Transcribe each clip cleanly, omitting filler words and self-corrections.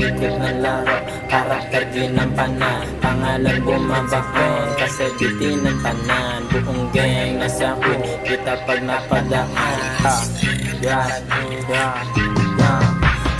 ikot ng laro, karakter ginampanan, pangalan bumabakon, kasi bitin ng tanan. Buong gang nasa queen, kita pag napadaan.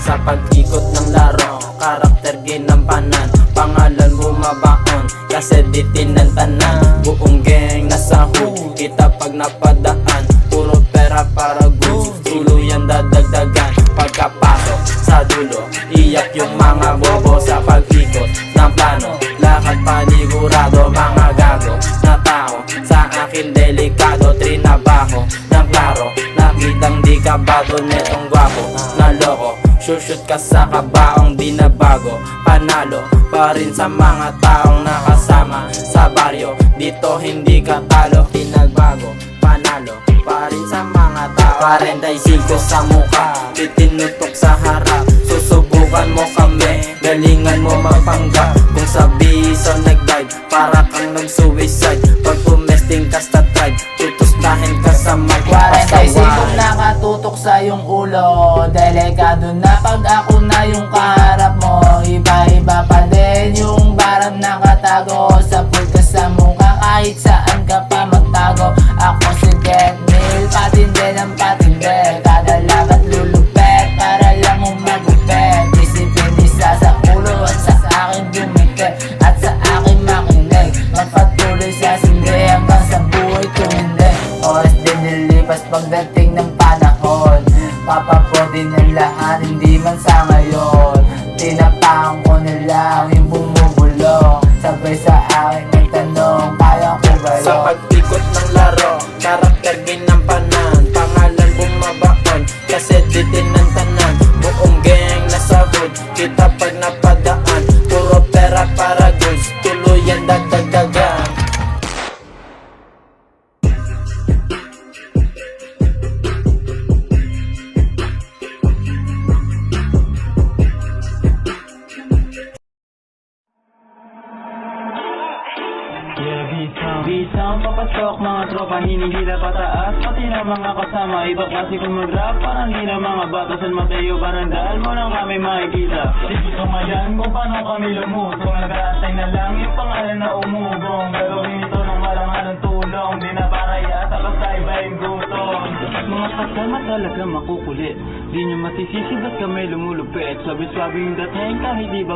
Sa pag-ikot ng laro, karakter ginampanan, pangalan bumabaon, kasi bitin ng tanan. Buong gang nasa hood, kita pag napadaan. Puro pera para goods, tuluyan dadagdagan. Pagkapasok sa dulo, iyak yung mga bobo sa pag-ikot ng plano. Lakad panigurado, mga gago na tao, sa akin delikado. Trinabaho ng klaro, nakitang di kabado netong gwapo na loko. Shoot ka sa kabaong di na bago, panalo pa rin sa mga taong nakasama sa baryo. Dito hindi ka talo, di nagbago, panalo pa rin sa mga tao. 45 sa mukha, titinutok sa harap. Susubukan mo kami, galingan mo mapanggap. Kung sa biso nag-dive, para kang nag-suicide. Pag pumesting ka sa tribe, tutustahin ka sa magpapasaway. 45 nakatutok sa iyong ulo, delikado na pag ako na yung kaharap mo. Iba-iba pa din yung barang nakatago, sa ka sa mukha kahit saan ka pa magtago. Ako si Get Meal, patindi ng patindi, kada labat lulupet para lang umagupet. Isipin isa sa ulo at sa akin bumiti, at sa akin makinig, magpatuloy sa sindi hanggang sa buhay tumindi. Oras din nilipas pagdating ng panahon, papapodin ang lahat, hindi man sa ngayon. Tinapang ko nila yung bumubulong, sabay sa akin nagtanong, kaya ko ba yun? Sa pag-ikot ng laro, karakter ginampanan, pangalan bumabaon, kasi titin ng tanan. Buong gang nasa hood, kita pag napadaan. Puro pera para goods, tuluyan dadagdagan. Bisang papasok mga tropa, hinihila pataas, pati na mga kasama, iba klase kung mag-rap. Parang di na mga batasan matayo, parang dahil mo lang kami makikita. Dito ngayon kung paano kami lumusong, nag-aantay na lang yung pangalan na umugong. Gagawin ito ng walang tulong, di na paraya sa basta iba yung gutom. Mga kasama talaga makukulit, di nyo masisisi ba't kami lumulupit. Sabi-sabi yung dating kahit di ba